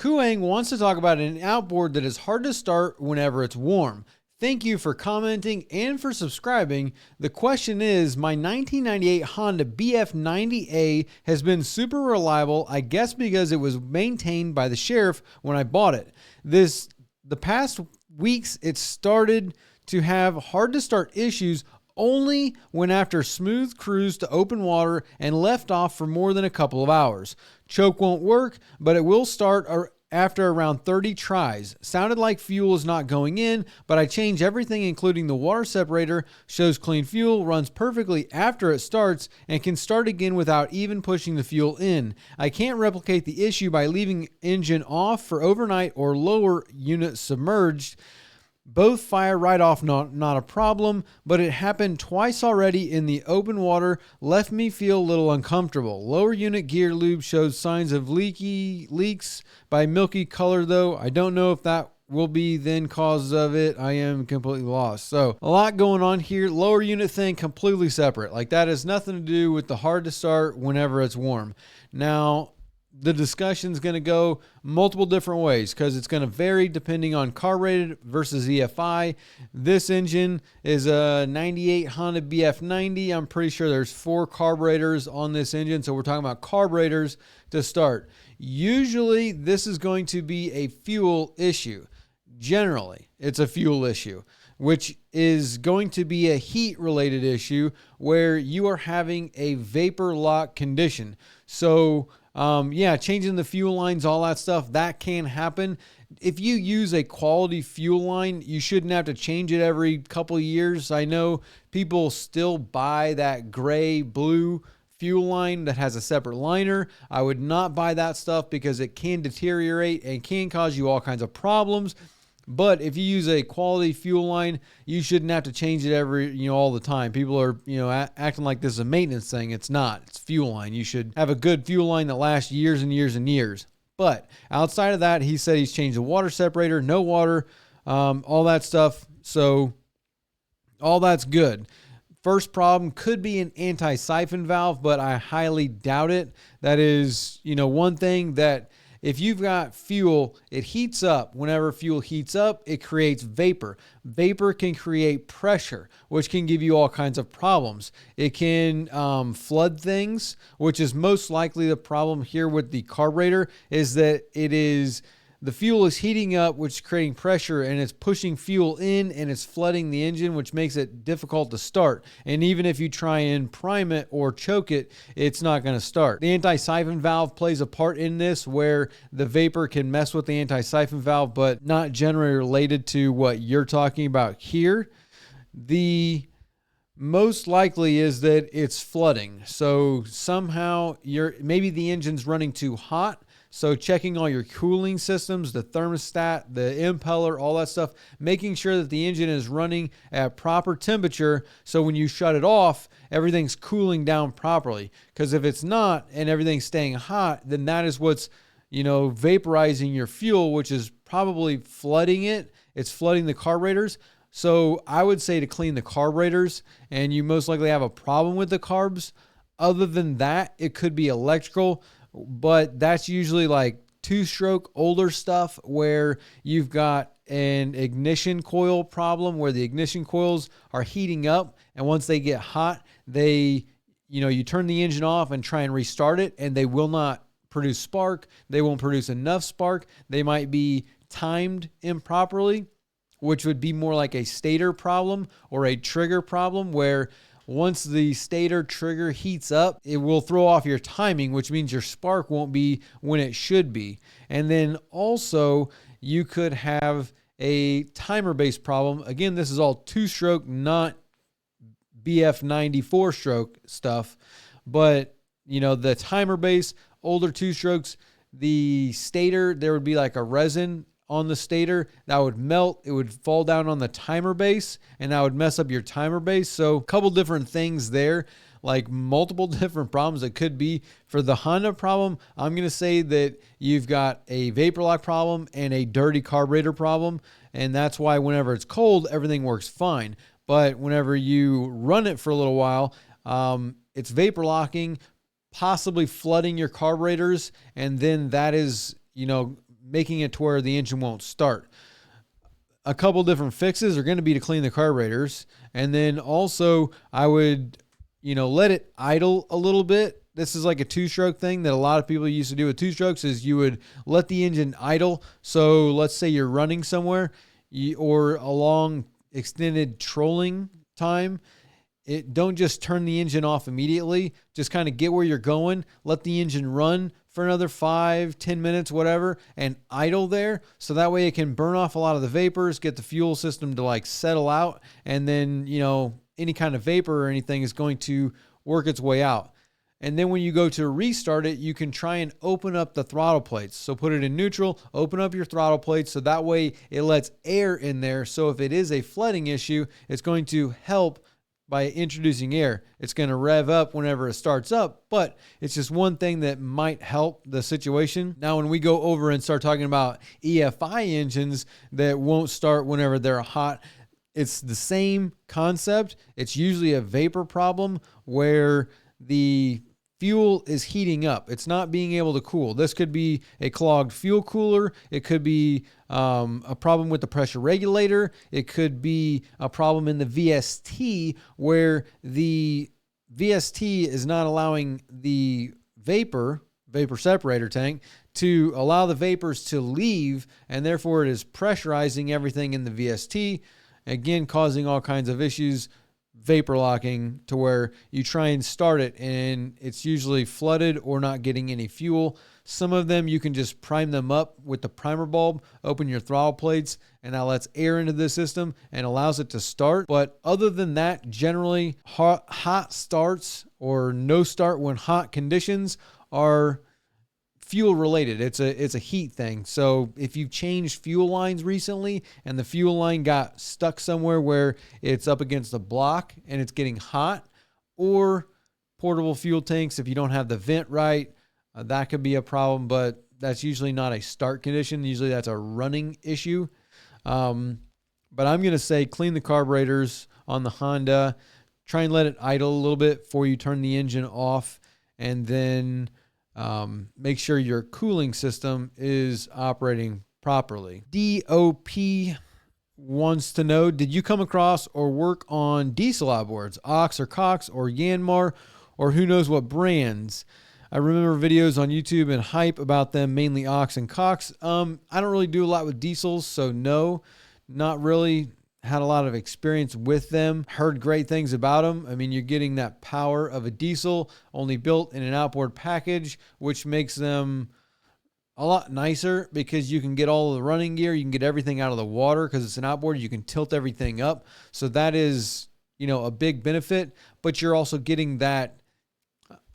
Kuang wants to talk about an outboard that is hard to start whenever it's warm. Thank you for commenting and for subscribing. The question is, my 1998 Honda BF90A has been super reliable, I guess because it was maintained by the sheriff when I bought it. The past weeks, it started to have hard to start issues only when after smooth cruise to open water and left off for more than a couple of hours. Choke won't work, but it will start after around 30 tries. Sounded like fuel is not going in, but I changed everything including the water separator, shows clean fuel, runs perfectly after it starts, and can start again without even pushing the fuel in. I can't replicate the issue by leaving engine off for overnight or lower unit submerged. Both fire right off, not a problem, but it happened twice already in the open water, left me feel a little uncomfortable. Lower unit gear lube shows signs of leaks by milky color though. I don't know if that will be then cause of it. I am completely lost. So a lot going on here. Lower unit thing completely separate. Like that has nothing to do with the hard to start whenever it's warm. Now, the discussion is going to go multiple different ways because it's going to vary depending on carbureted versus EFI. This engine is a 98 Honda BF90. I'm pretty sure there's 4 carburetors on this engine. So we're talking about carburetors to start. Usually this is going to be a fuel issue. Generally, it's a fuel issue, which is going to be a heat related issue where you are having a vapor lock condition. So changing the fuel lines, all that stuff, that can happen. If you use a quality fuel line, you shouldn't have to change it every couple of years. I know people still buy that gray blue fuel line that has a separate liner. I would not buy that stuff because it can deteriorate and can cause you all kinds of problems. But if you use a quality fuel line, you shouldn't have to change it all the time. People are, acting like this is a maintenance thing. It's not. It's fuel line. You should have a good fuel line that lasts years and years and years. But outside of that, he said he's changed the water separator, no water, all that stuff. So all that's good. First problem could be an anti-siphon valve, but I highly doubt it. That is, one thing that if you've got fuel, it heats up. Whenever fuel heats up, it creates vapor. Vapor can create pressure, which can give you all kinds of problems. It can flood things, which is most likely the problem here with the carburetor, is that the fuel is heating up, which is creating pressure, and it's pushing fuel in, and it's flooding the engine, which makes it difficult to start. And even if you try and prime it or choke it, it's not going to start. The anti-siphon valve plays a part in this, where the vapor can mess with the anti-siphon valve, but not generally related to what you're talking about here. The most likely is that it's flooding. So somehow maybe the engine's running too hot. So checking all your cooling systems, the thermostat, the impeller, all that stuff, making sure that the engine is running at proper temperature. So when you shut it off, everything's cooling down properly. Because if it's not and everything's staying hot, then that is what's, vaporizing your fuel, which is probably flooding it. It's flooding the carburetors. So I would say to clean the carburetors, and you most likely have a problem with the carbs. Other than that, it could be electrical. But that's usually like 2-stroke older stuff where you've got an ignition coil problem where the ignition coils are heating up. And once they get hot, you turn the engine off and try and restart it, and they will not produce spark. They won't produce enough spark. They might be timed improperly, which would be more like a stator problem or a trigger problem where once the stator trigger heats up, it will throw off your timing, which means your spark won't be when it should be. And then also you could have a timer-based problem. Again, this is all 2-stroke, not BF90 4-stroke stuff. But, the timer-based, older 2-strokes, the stator, there would be like a resin on the stator that would melt. It would fall down on the timer base, and that would mess up your timer base. So a couple different things there, like multiple different problems that could be. For the Honda problem, I'm going to say that you've got a vapor lock problem and a dirty carburetor problem. And that's why whenever it's cold, everything works fine. But whenever you run it for a little while, it's vapor locking, possibly flooding your carburetors. And then that is, making it to where the engine won't start. A couple different fixes are going to be to clean the carburetors. And then also I would, let it idle a little bit. This is like a two-stroke thing that a lot of people used to do with two-strokes, is you would let the engine idle. So let's say you're running somewhere or a long extended trolling time. Don't just turn the engine off immediately. Just kind of get where you're going. Let the engine run for another 5-10 minutes, whatever, and idle there. So that way it can burn off a lot of the vapors, get the fuel system to like settle out. And then, any kind of vapor or anything is going to work its way out. And then when you go to restart it, you can try and open up the throttle plates. So put it in neutral, open up your throttle plates. So that way it lets air in there. So if it is a flooding issue, it's going to help by introducing air. It's going to rev up whenever it starts up, but it's just one thing that might help the situation. Now, when we go over and start talking about EFI engines that won't start whenever they're hot, it's the same concept. It's usually a vapor problem where the fuel is heating up. It's not being able to cool. This could be a clogged fuel cooler. It could be a problem with the pressure regulator. It could be a problem in the VST where the VST is not allowing the vapor separator tank to allow the vapors to leave, and therefore it is pressurizing everything in the VST, again causing all kinds of issues. Vapor locking to where you try and start it and it's usually flooded or not getting any fuel. Some of them you can just prime them up with the primer bulb, open your throttle plates, and that lets air into the system and allows it to start. But other than that, generally hot starts or no start when hot conditions are fuel related. It's a heat thing. So if you've changed fuel lines recently and the fuel line got stuck somewhere where it's up against the block and it's getting hot, or portable fuel tanks, if you don't have the vent right, that could be a problem, but that's usually not a start condition. Usually that's a running issue. But I'm going to say clean the carburetors on the Honda, try and let it idle a little bit before you turn the engine off, and then make sure your cooling system is operating properly. DOP wants to know, did you come across or work on diesel outboards, Ox or Cox or Yanmar, or who knows what brands? I remember videos on YouTube and hype about them, mainly Ox and Cox. I don't really do a lot with diesels, so no, not really. Had a lot of experience with them, heard great things about them. I mean, you're getting that power of a diesel, only built in an outboard package, which makes them a lot nicer because you can get all of the running gear. You can get everything out of the water because it's an outboard. You can tilt everything up. So that is, a big benefit, but you're also getting that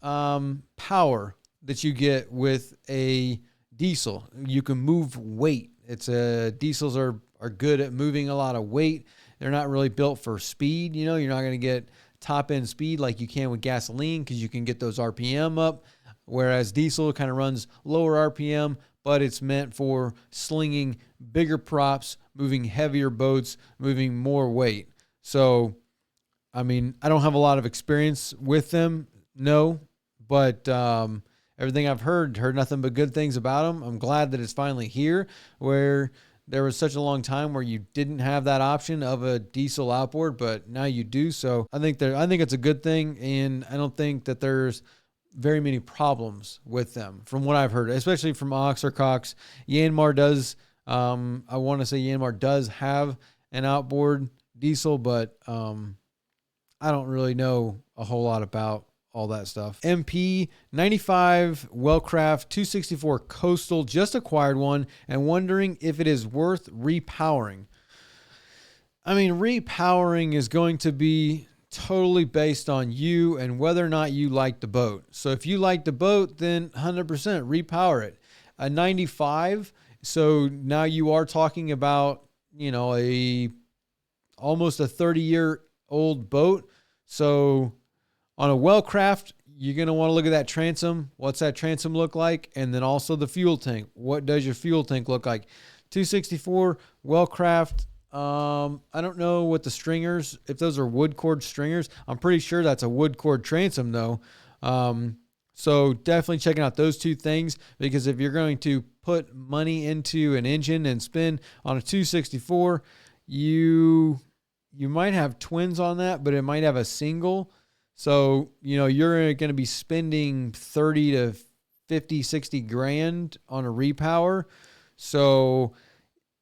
power that you get with a diesel. You can move weight. Diesels are good at moving a lot of weight. They're not really built for speed. You're not going to get top end speed like you can with gasoline because you can get those RPM up. Whereas diesel kind of runs lower RPM, but it's meant for slinging bigger props, moving heavier boats, moving more weight. So, I mean, I don't have a lot of experience with them, no, but everything I've heard nothing but good things about them. I'm glad that it's finally here, where there was such a long time where you didn't have that option of a diesel outboard, but now you do. So I think it's a good thing, and I don't think that there's very many problems with them from what I've heard, especially from Ox or Cox. Yanmar does, I want to say Yanmar does have an outboard diesel, but I don't really know a whole lot about all that stuff. MP 95 Wellcraft 264 Coastal, just acquired one and wondering if it is worth repowering. I mean, repowering is going to be totally based on you and whether or not you like the boat. So if you like the boat, then 100% repower it. A 95, so now you are talking about, almost a 30-year-old boat. So on a Wellcraft, you're going to want to look at that transom. What's that transom look like? And then also the fuel tank. What does your fuel tank look like? 264 Wellcraft. I don't know what the stringers, if those are wood cord stringers. I'm pretty sure that's a wood cord transom though. So definitely checking out those two things, because if you're going to put money into an engine and spin on a 264, you might have twins on that, but it might have a single. So, you're going to be spending 30 to 50, 60 grand on a repower. So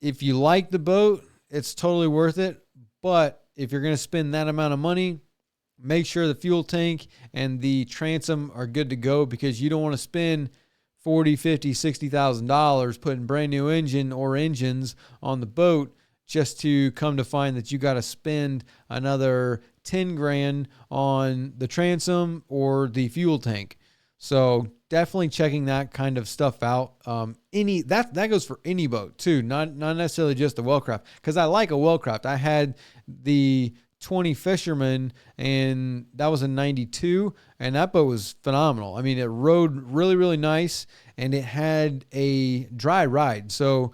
if you like the boat, it's totally worth it. But if you're going to spend that amount of money, make sure the fuel tank and the transom are good to go, because you don't want to spend $40,000, $50,000, $60,000 putting brand new engine or engines on the boat, just to come to find that you got to spend another 10 grand on the transom or the fuel tank. So definitely checking that kind of stuff out. That goes for any boat too, not necessarily just the Wellcraft, because I like a Wellcraft. I had the 20 Fisherman, and that was a 92, and that boat was phenomenal. I mean, it rode really, really nice, and it had a dry ride. So,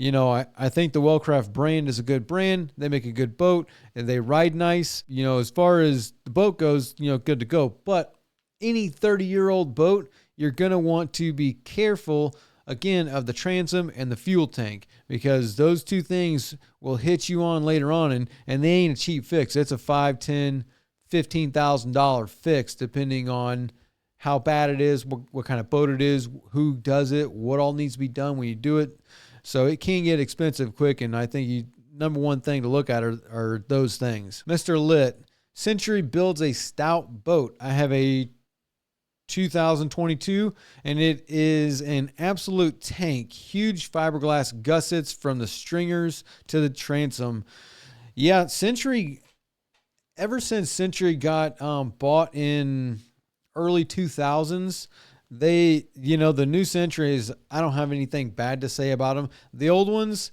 I think the Wellcraft brand is a good brand. They make a good boat, and they ride nice. As far as the boat goes, good to go. But any 30-year-old boat, you're going to want to be careful, again, of the transom and the fuel tank, because those two things will hit you on later on, and they ain't a cheap fix. It's a $5,000, $10,000, $15,000 fix, depending on how bad it is, what kind of boat it is, who does it, what all needs to be done when you do it. So it can get expensive quick, and I think number one thing to look at are those things. Mr. Lit, Century builds a stout boat. I have a 2022, and it is an absolute tank. Huge fiberglass gussets from the stringers to the transom. Yeah, Century, ever since Century got bought in early 2000s, the new Centuries, I don't have anything bad to say about them. The old ones,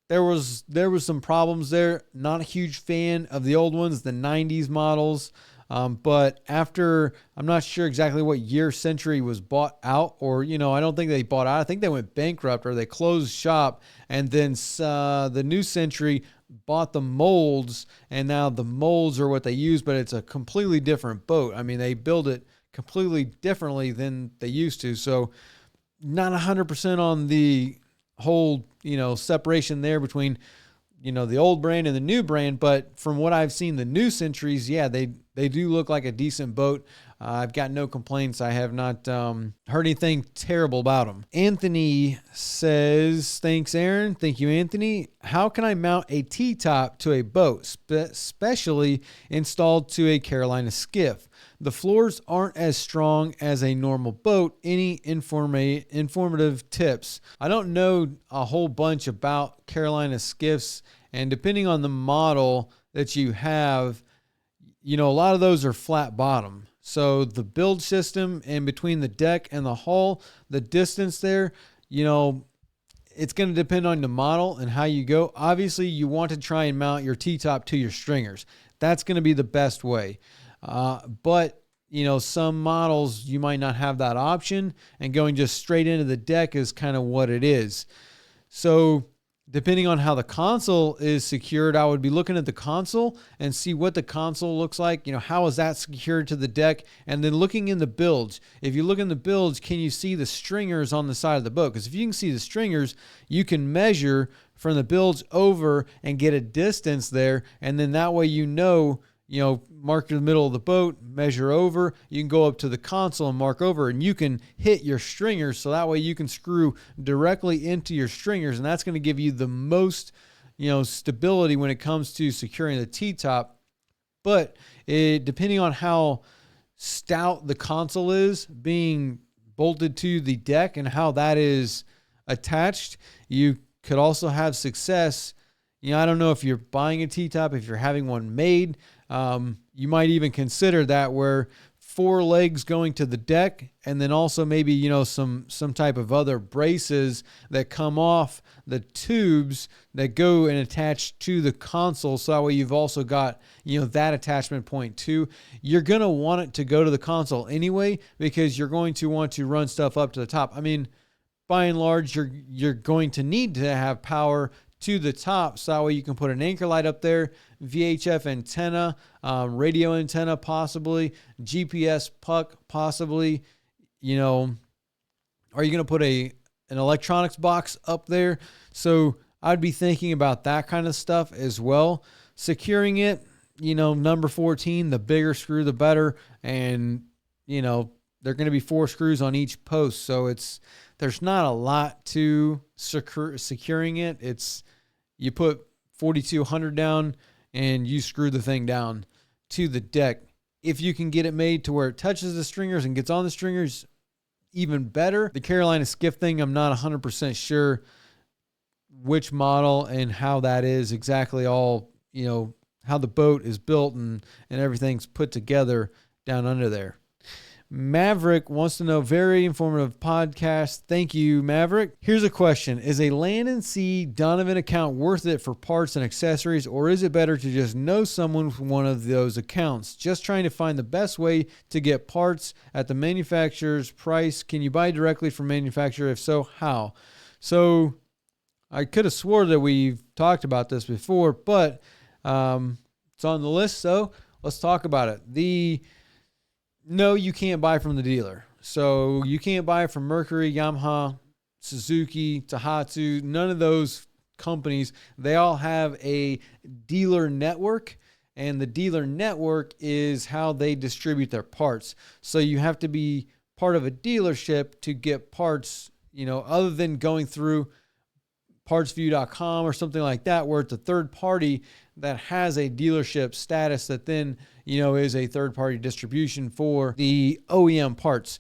there was some problems there. Not a huge fan of the old ones, the 90s models. But after, I'm not sure exactly what year Century was bought out, or, I don't think they bought out. I think they went bankrupt, or they closed shop, and then the new Century bought the molds, and now the molds are what they use, but it's a completely different boat. I mean, they build it completely differently than they used to. So not 100% on the whole, separation there between, the old brand and the new brand. But from what I've seen, the new Centuries, yeah, they do look like a decent boat. I've got no complaints. I have not heard anything terrible about them. Anthony says, thanks, Aaron. Thank you, Anthony. How can I mount a Ttop to a boat, especially installed to a Carolina skiff? The floors aren't as strong as a normal boat. Any informative tips? I don't know a whole bunch about Carolina skiffs, and depending on the model that you have, a lot of those are flat bottom. So the build system in between the deck and the hull, the distance there, it's going to depend on the model and how you go. Obviously, you want to try and mount your Ttop to your stringers. That's going to be the best way. But some models, you might not have that option, and going just straight into the deck is kind of what it is. So depending on how the console is secured, I would be looking at the console and see what the console looks like. How is that secured to the deck? And then looking in the bilge. If you look in the bilge, can you see the stringers on the side of the boat? Because if you can see the stringers, you can measure from the bilge over and get a distance there. And then that way, mark in the middle of the boat, measure over. You can go up to the console and mark over, and you can hit your stringers, so that way you can screw directly into your stringers, and that's going to give you the most, stability when it comes to securing the Ttop. But depending on how stout the console is being bolted to the deck and how that is attached, you could also have success. I don't know if you're buying a Ttop, if you're having one made. You might even consider that, where 4 legs going to the deck, and then also maybe, some type of other braces that come off the tubes that go and attach to the console. So that way you've also got, that attachment point too. You're going to want it to go to the console anyway, because you're going to want to run stuff up to the top. I mean, by and large, you're going to need to have power to the top, so that way you can put an anchor light up there, VHF antenna, radio antenna possibly, GPS puck possibly. you know, are you going to put an electronics box up there? So I'd be thinking about that kind of stuff as well. Securing it, number 14, the bigger screw, the better. And, they're going to be 4 screws on each post. So there's not a lot to securing it. It's, you put 4,200 down and you screw the thing down to the deck. If you can get it made to where it touches the stringers and gets on the stringers, even better. The Carolina skiff thing, I'm not 100% sure which model and how that is exactly all, how the boat is built and everything's put together down under there. Maverick wants to know, very informative podcast. Thank you, Maverick. Here's a question. Is a Land & Sea Donovan account worth it for parts and accessories, or is it better to just know someone with one of those accounts? Just trying to find the best way to get parts at the manufacturer's price. Can you buy directly from manufacturer? If so, how? So I could have swore that we've talked about this before, but it's on the list, so let's talk about it. No, you can't buy from the dealer. So you can't buy from Mercury, Yamaha, Suzuki, Tohatsu, none of those companies. They all have a dealer network, and the dealer network is how they distribute their parts. So you have to be part of a dealership to get parts, other than going through partsview.com or something like that, where it's a third party that has a dealership status that then, is a third party distribution for the OEM parts.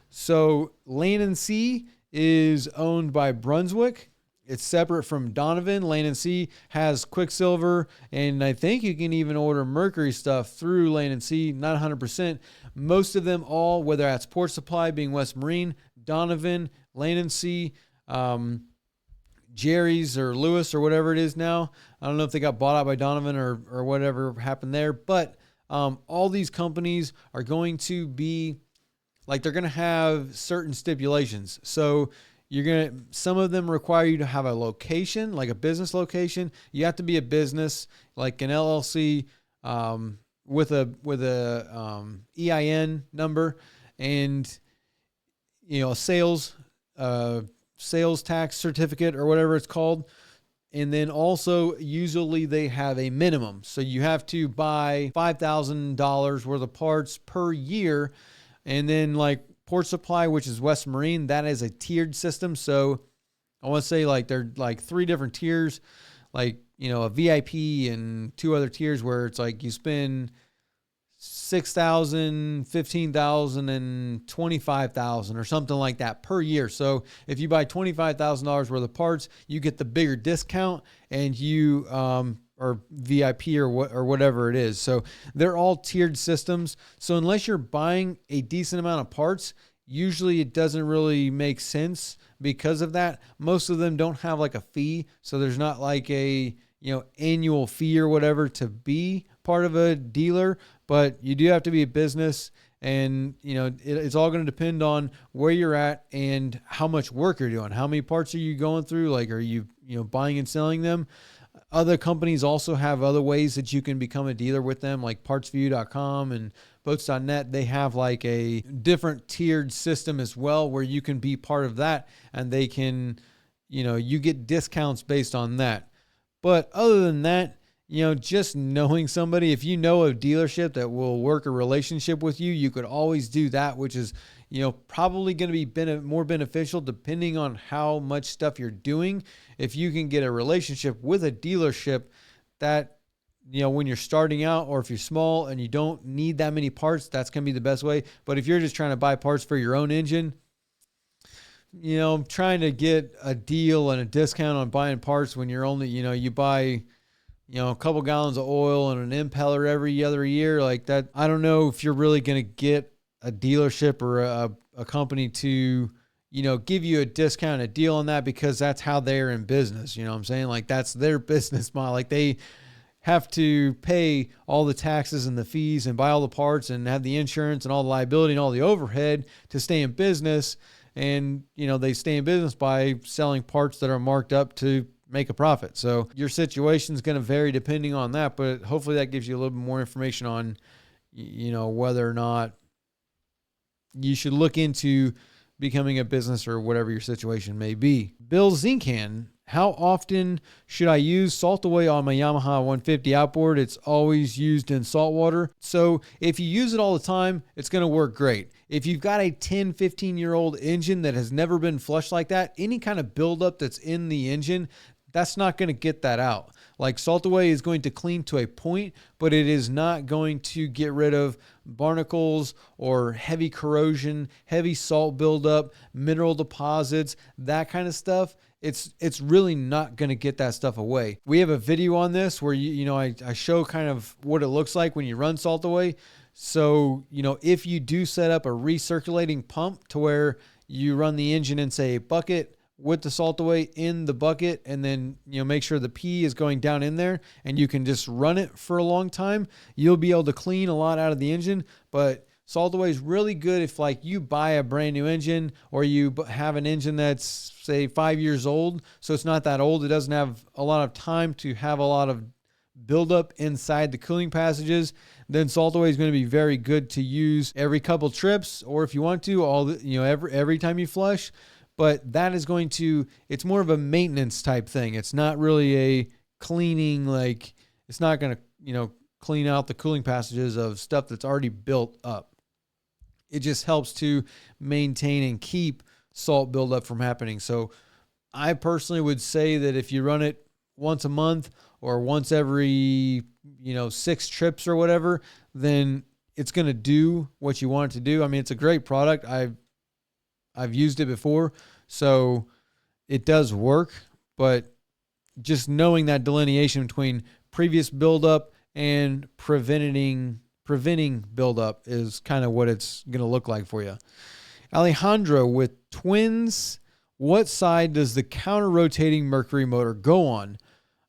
So Land & Sea is owned by Brunswick. It's separate from Donovan. Land & Sea has Quicksilver, and I think you can even order Mercury stuff through Land & Sea, not 100%. Most of them all, whether that's Port Supply being West Marine, Donovan, Land & Sea, Jerry's or Lewis or whatever it is now. I don't know if they got bought out by Donovan or whatever happened there, but all these companies are going to be they're going to have certain stipulations. So some of them require you to have a location, like a business location. You have to be a business, like an LLC, with a EIN number and, a sales tax certificate or whatever it's called. And then also usually they have a minimum. So you have to buy $5,000 worth of parts per year. And then like Port Supply, which is West Marine, that is a tiered system. So I want to say they're 3 different tiers, a VIP and 2 other tiers where it's you spend $6,000, $15,000, and $25,000 or something like that per year. So if you buy $25,000 worth of parts, you get the bigger discount, and you or VIP or whatever it is. So they're all tiered systems. So unless you're buying a decent amount of parts, usually it doesn't really make sense because of that. Most of them don't have a fee, so there's not a annual fee or whatever to be part of a dealer, but you do have to be a business, and it's all going to depend on where you're at and how much work you're doing. How many parts are you going through? Are you buying and selling them? Other companies also have other ways that you can become a dealer with them, like partsview.com and boats.net. They have a different tiered system as well, where you can be part of that, and they can, you get discounts based on that. But other than that, just knowing somebody, if you know a dealership that will work a relationship with you, you could always do that, which is, probably going to be more beneficial depending on how much stuff you're doing. If you can get a relationship with a dealership that, when you're starting out, or if you're small and you don't need that many parts, that's going to be the best way. But if you're just trying to buy parts for your own engine, trying to get a deal and a discount on buying parts when you're only, you buy, a couple gallons of oil and an impeller every other year like that. I don't know if you're really going to get a dealership or a company to, give you a discount, a deal on that, because that's how they're in business. You know what I'm saying? That's their business model. They have to pay all the taxes and the fees and buy all the parts and have the insurance and all the liability and all the overhead to stay in business. And, they stay in business by selling parts that are marked up to make a profit. So your situation is going to vary depending on that, but hopefully that gives you a little bit more information on, whether or not, you should look into becoming a business or whatever your situation may be. Bill Zincan, how often should I use salt away on my Yamaha 150 outboard? It's always used in saltwater. So if you use it all the time, it's going to work great. If you've got a 10, 15-year-old engine that has never been flushed like that, any kind of buildup that's in the engine, that's not going to get that out. Like salt away is going to clean to a point, but it is not going to get rid of barnacles or heavy corrosion, heavy salt buildup, mineral deposits, that kind of stuff. It's really not going to get that stuff away. We have a video on this where I show kind of what it looks like when you run salt away. So, if you do set up a recirculating pump to where you run the engine in, say, a bucket with the salt away in the bucket, and then, make sure the pee is going down in there, and you can just run it for a long time, you'll be able to clean a lot out of the engine. But salt away is really good if like you buy a brand new engine, or you have an engine that's say 5 years old. So it's not that old. It doesn't have a lot of time to have a lot of buildup inside the cooling passages. Then salt away is going to be very good to use every couple trips, or if you want to, every time you flush. But that is going to, it's more of a maintenance type thing. It's not really a cleaning, like it's not going to, clean out the cooling passages of stuff that's already built up. It just helps to maintain and keep salt buildup from happening. So I personally would say that if you run it once a month or once every, 6 trips or whatever, then it's going to do what you want it to do. I mean, it's a great product. I've used it before, so it does work, but just knowing that delineation between previous buildup and preventing buildup is kind of what it's going to look like for you. Alejandro with twins, what side does the counter-rotating Mercury motor go on?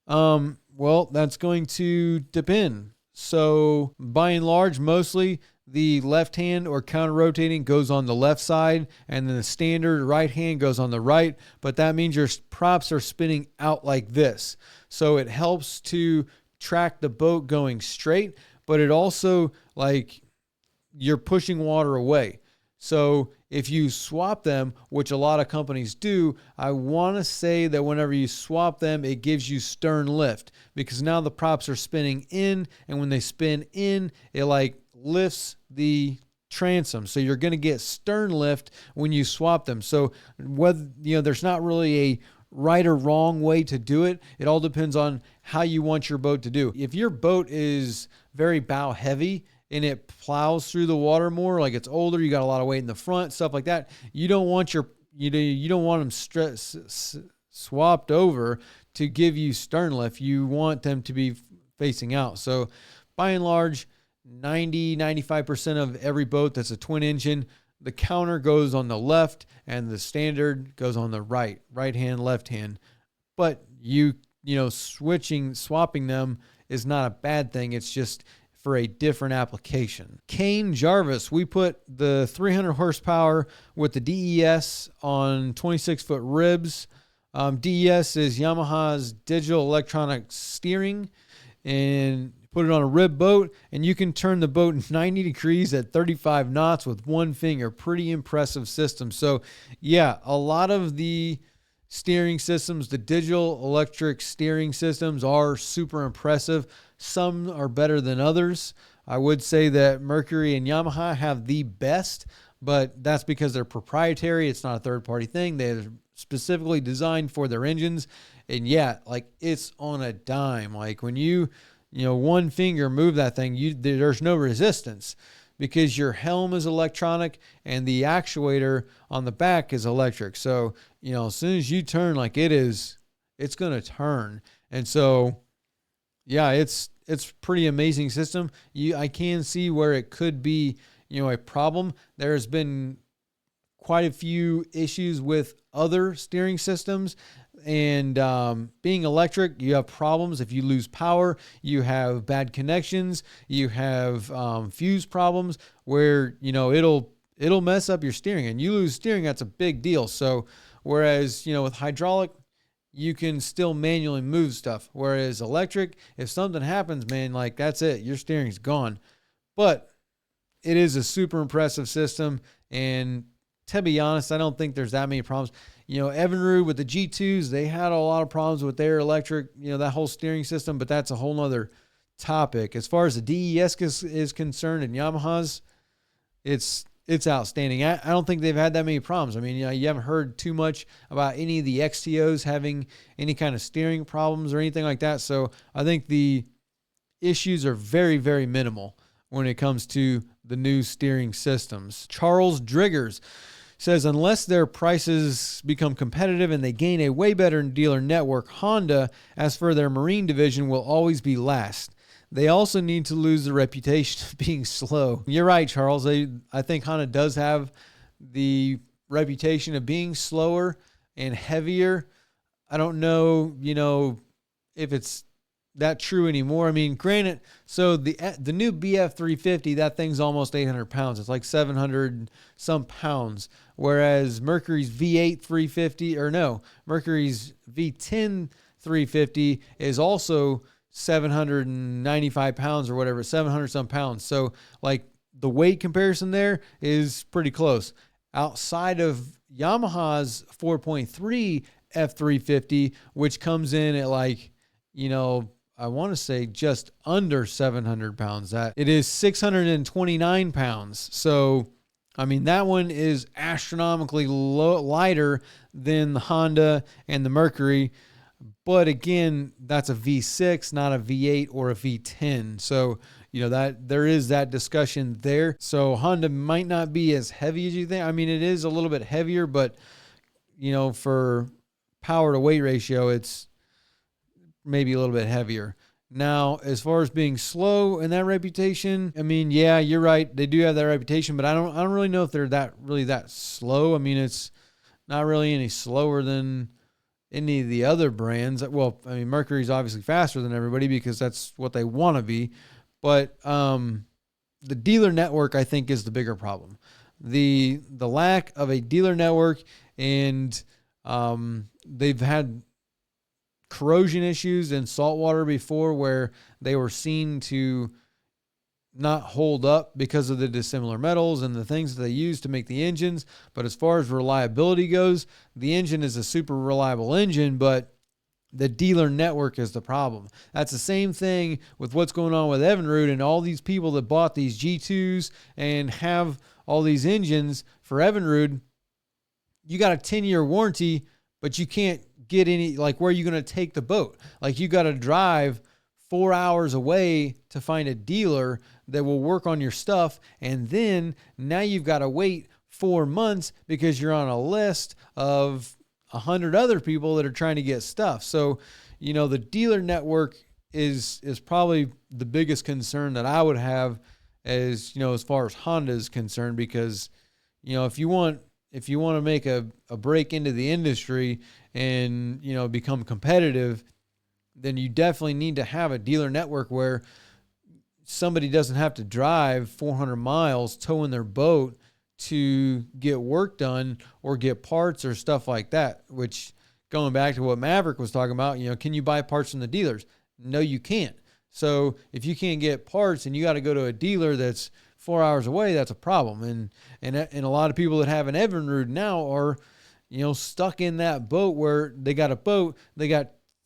Well, that's going to depend. So by and large, mostly the left hand or counter rotating goes on the left side, and then the standard right hand goes on the right. But that means your props are spinning out like this. So it helps to track the boat going straight, but it also, like, you're pushing water away. So if you swap them, which a lot of companies do, I want to say that whenever you swap them, it gives you stern lift, because now the props are spinning in, and when they spin in, it like lifts the transom. So you're going to get stern lift when you swap them. So whether, there's not really a right or wrong way to do it. It all depends on how you want your boat to do. If your boat is very bow heavy and it plows through the water more, like it's older, you got a lot of weight in the front, stuff like that, you don't want them swapped over to give you stern lift. You want them to be facing out. So by and large, 95% of every boat that's a twin engine, the counter goes on the left and the standard goes on the right hand, left hand. But swapping them is not a bad thing. It's just for a different application. Kane Jarvis, we put the 300 horsepower with the DES on 26-foot ribs. DES is Yamaha's digital electronic steering, and put it on a rib boat, and you can turn the boat 90 degrees at 35 knots with one finger. Pretty impressive system. So yeah, a lot of the steering systems, the digital electric steering systems, are super impressive. Some are better than others. I would say that Mercury and Yamaha have the best, but that's because they're proprietary. It's not a third-party thing. They're specifically designed for their engines. And yeah, like it's on a dime. Like when you one finger move that thing, there's no resistance, because your helm is electronic and the actuator on the back is electric. So, as soon as you turn, like it's going to turn. And so, yeah, it's pretty amazing system. I can see where it could be, a problem. There's been quite a few issues with other steering systems, and being electric, you have problems. If you lose power, you have bad connections, you have fuse problems where it'll mess up your steering, and you lose steering, that's a big deal. So whereas with hydraulic, you can still manually move stuff, whereas electric, if something happens, man, like that's it, your steering's gone. But it is a super impressive system. And to be honest, I don't think there's that many problems. Evinrude with the G2s, they had a lot of problems with their electric, that whole steering system, but that's a whole nother topic. As far as the DES is concerned and Yamaha's, it's outstanding. I don't think they've had that many problems. I mean, you haven't heard too much about any of the XTOs having any kind of steering problems or anything like that. So I think the issues are very, very minimal when it comes to the new steering systems. Charles Driggers says, unless their prices become competitive and they gain a way better dealer network, Honda, as for their marine division, will always be last. They also need to lose the reputation of being slow. You're right, Charles. I think Honda does have the reputation of being slower and heavier. I don't know, if it's that true anymore. I mean, granted, so the new BF350, that thing's almost 800 pounds. It's like 700 some pounds. Whereas Mercury's V8 350, Mercury's V10 350 is also 795 pounds or whatever, 700 some pounds. So like the weight comparison there is pretty close. Outside of Yamaha's 4.3 F350, which comes in at like, I want to say just under 700 pounds. That it is 629 pounds. So, I mean, that one is astronomically lighter than the Honda and the Mercury. But again, that's a V6, not a V8 or a V10. So, that there is that discussion there. So Honda might not be as heavy as you think. I mean, it is a little bit heavier, but, for power to weight ratio, it's maybe a little bit heavier. Now, as far as being slow and that reputation, I mean, yeah, you're right. They do have that reputation, but I don't really know if they're that slow. I mean, it's not really any slower than any of the other brands. Well, I mean, Mercury's obviously faster than everybody because that's what they want to be. But the dealer network, I think, is the bigger problem. The lack of a dealer network, and they've had corrosion issues in saltwater before where they were seen to not hold up because of the dissimilar metals and the things that they use to make the engines. But as far as reliability goes, the engine is a super reliable engine, but the dealer network is the problem. That's the same thing with what's going on with Evinrude and all these people that bought these G2s and have all these engines for Evinrude. You got a 10-year warranty, but you can't get any, like, where are you going to take the boat? Like, you got to drive 4 hours away to find a dealer that will work on your stuff. And then now you've got to wait 4 months because you're on a list of 100 other people that are trying to get stuff. So, the dealer network is probably the biggest concern that I would have as far as Honda is concerned, because, if you want to make a break into the industry and, become competitive, then you definitely need to have a dealer network where somebody doesn't have to drive 400 miles towing their boat to get work done or get parts or stuff like that, which, going back to what Maverick was talking about, can you buy parts from the dealers? No, you can't. So if you can't get parts and you got to go to a dealer that's 4 hours away, that's a problem. And a lot of people that have an Evinrude now are, stuck in that boat where they got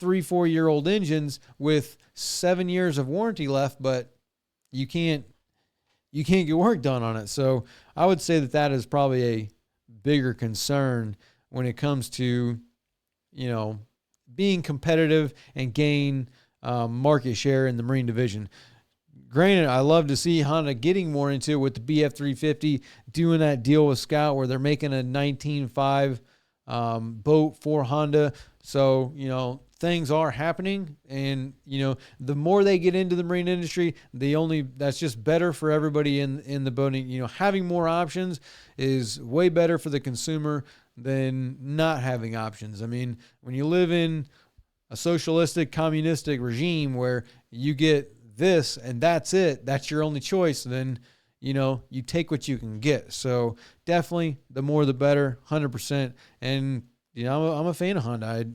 3-4 year old engines with 7 years of warranty left, but you can't get work done on it. So I would say that is probably a bigger concern when it comes to, being competitive and gain market share in the marine division. Granted, I love to see Honda getting more into it with the BF350, doing that deal with Scout where they're making a 19.5 boat for Honda. So, things are happening, and, the more they get into the marine industry, that's just better for everybody in the boating. Having more options is way better for the consumer than not having options. I mean, when you live in a socialistic, communistic regime where you get this and that's it, that's your only choice, then, you take what you can get. So definitely the more the better, 100%. And, I'm a fan of Honda. I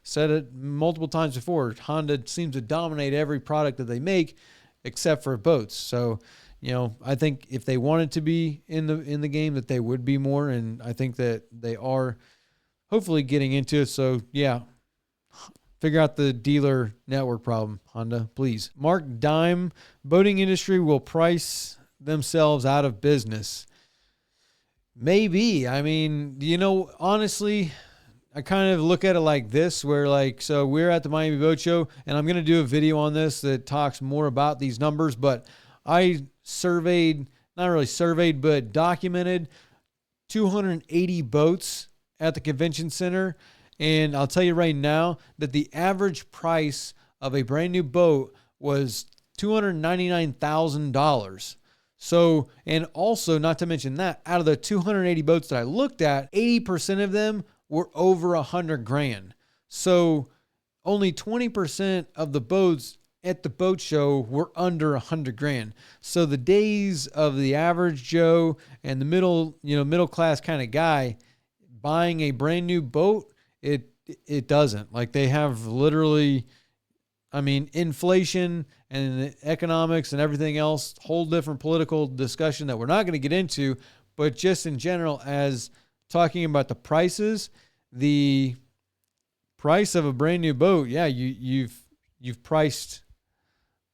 said it multiple times before. Honda seems to dominate every product that they make except for boats. So, I think if they wanted to be in the game, that they would be more, and I think that they are hopefully getting into it. So yeah, figure out the dealer network problem, Honda, please. Mark Dime, boating industry will price themselves out of business. Maybe. I mean, honestly, I kind of look at it like this, where so we're at the Miami Boat Show, and I'm going to do a video on this that talks more about these numbers, but I not really surveyed, but documented 280 boats at the convention center. And I'll tell you right now that the average price of a brand new boat was $299,000. So, and also not to mention that out of the 280 boats that I looked at, 80% of them were over $100,000. So only 20% of the boats at the boat show were under $100,000. So the days of the average Joe and the middle class kind of guy buying a brand new boat, it doesn't. Like, they have literally, inflation and economics and everything else, whole different political discussion that we're not going to get into, but just in general, as talking about the prices, the price of a brand new boat, yeah, you've priced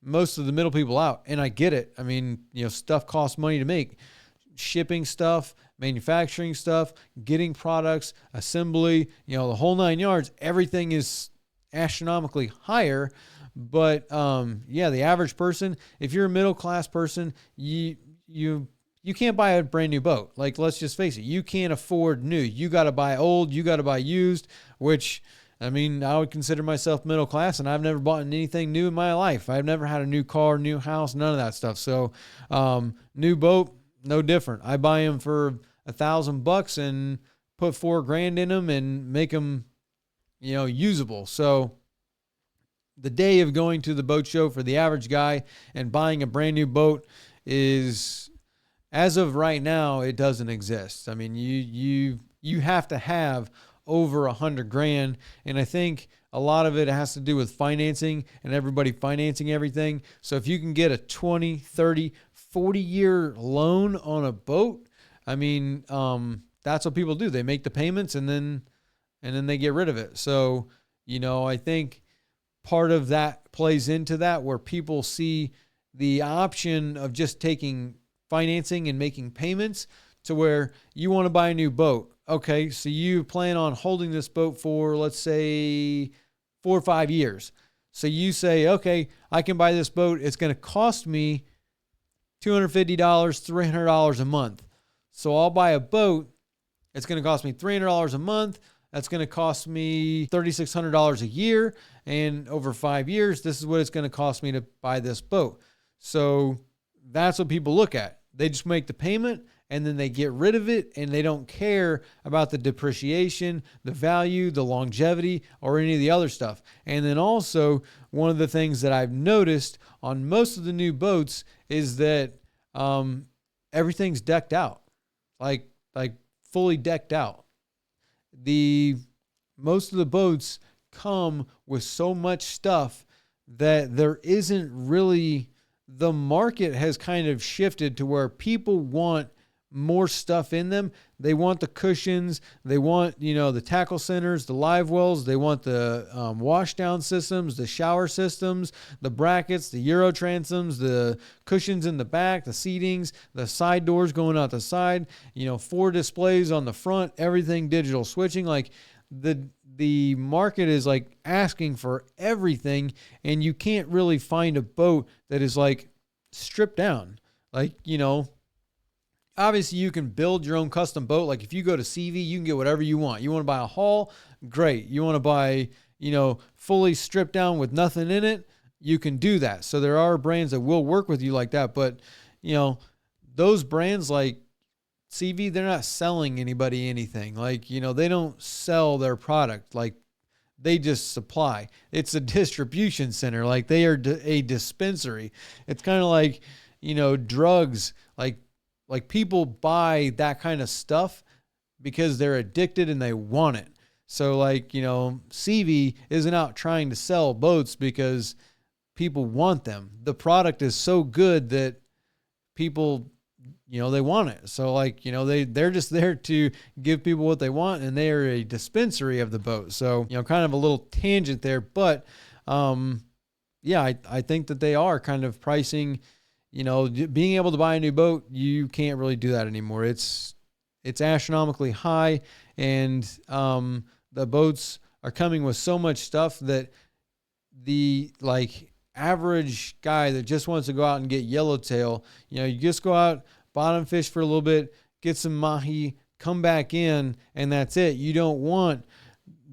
most of the middle people out. And I get it. Stuff costs money to make. Shipping stuff, manufacturing stuff, getting products, assembly, the whole 9 yards, everything is astronomically higher. But the average person, if you're a middle class person, you can't buy a brand new boat. Like, let's just face it, you can't afford new. You got to buy old, you got to buy used, which, I would consider myself middle class, and I've never bought anything new in my life. I've never had a new car, new house, none of that stuff. So, new boat, no different. I buy them for $1,000 and put $4,000 in them and make them, usable. So the day of going to the boat show for the average guy and buying a brand new boat is, as of right now, it doesn't exist. You have to have over $100,000. And I think a lot of it has to do with financing and everybody financing everything. So if you can get a 20, 30, 40-year loan on a boat, that's what people do. They make the payments and then they get rid of it. So, I think part of that plays into that, where people see the option of just taking financing and making payments, to where you want to buy a new boat. Okay, so you plan on holding this boat for, let's say, 4 or 5 years. So you say, okay, I can buy this boat. It's going to cost me $250, $300 a month. So I'll buy a boat. It's going to cost me $300 a month. That's going to cost me $3,600 a year. And over 5 years, this is what it's going to cost me to buy this boat. So that's what people look at. They just make the payment and then they get rid of it, and they don't care about the depreciation, the value, the longevity, or any of the other stuff. And then also, one of the things that I've noticed on most of the new boats is that everything's decked out, like fully decked out. Most of the boats come with so much stuff that there isn't really, the market has kind of shifted to where people want more stuff in them. They want the cushions. They want, the tackle centers, the live wells. They want the wash down systems, the shower systems, the brackets, the Euro transoms, the cushions in the back, the seatings, the side doors going out the side, 4 displays on the front, everything digital switching. Like, the market is like asking for everything, and you can't really find a boat that is like stripped down. Like, obviously, you can build your own custom boat. Like, if you go to CV, you can get whatever you want. You want to buy a hull? Great. You want to buy, fully stripped down with nothing in it? You can do that. So there are brands that will work with you like that. But, those brands like CV, they're not selling anybody anything. Like, they don't sell their product. Like, they just supply. It's a distribution center. Like, they are a dispensary. It's kind of like, drugs. Like people buy that kind of stuff because they're addicted and they want it. So CV isn't out trying to sell boats because people want them. The product is so good that people, they want it. So like, they're just there to give people what they want, and they are a dispensary of the boat. So, kind of a little tangent there, but, yeah, I think that they are kind of pricing, being able to buy a new boat. You can't really do that anymore. It's astronomically high, and, the boats are coming with so much stuff that the average guy that just wants to go out and get yellowtail, you just go out, bottom fish for a little bit, get some mahi, come back in, and that's it. You don't want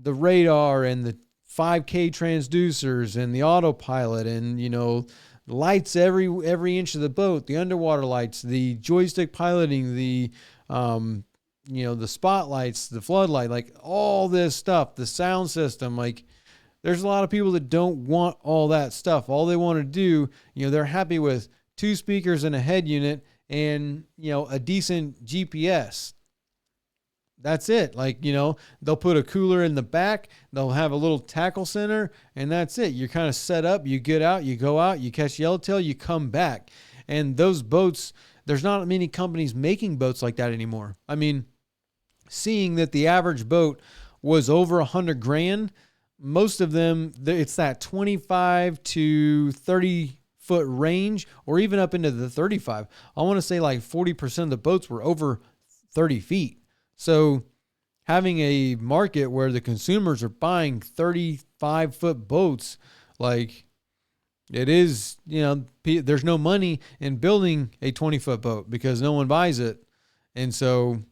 the radar and the 5K transducers and the autopilot and, lights every inch of the boat, the underwater lights, the joystick piloting, the, the spotlights, the floodlight, like all this stuff, the sound system. Like, there's a lot of people that don't want all that stuff. All they want to do, they're happy with 2 speakers and a head unit and, a decent GPS. That's it. Like, they'll put a cooler in the back, they'll have a little tackle center, and that's it. You're kind of set up. You get out, you go out, you catch yellowtail, you come back. And those boats, there's not many companies making boats like that anymore. I mean, seeing that the average boat was over $100,000, most of them, it's that 25 to 30 foot range, or even up into the 35. I want to say like 40% of the boats were over 30 feet. So having a market where the consumers are buying 35 foot boats, like, it is, there's no money in building a 20 foot boat because no one buys it. And so,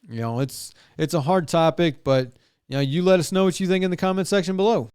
it's a hard topic, but, you let us know what you think in the comment section below.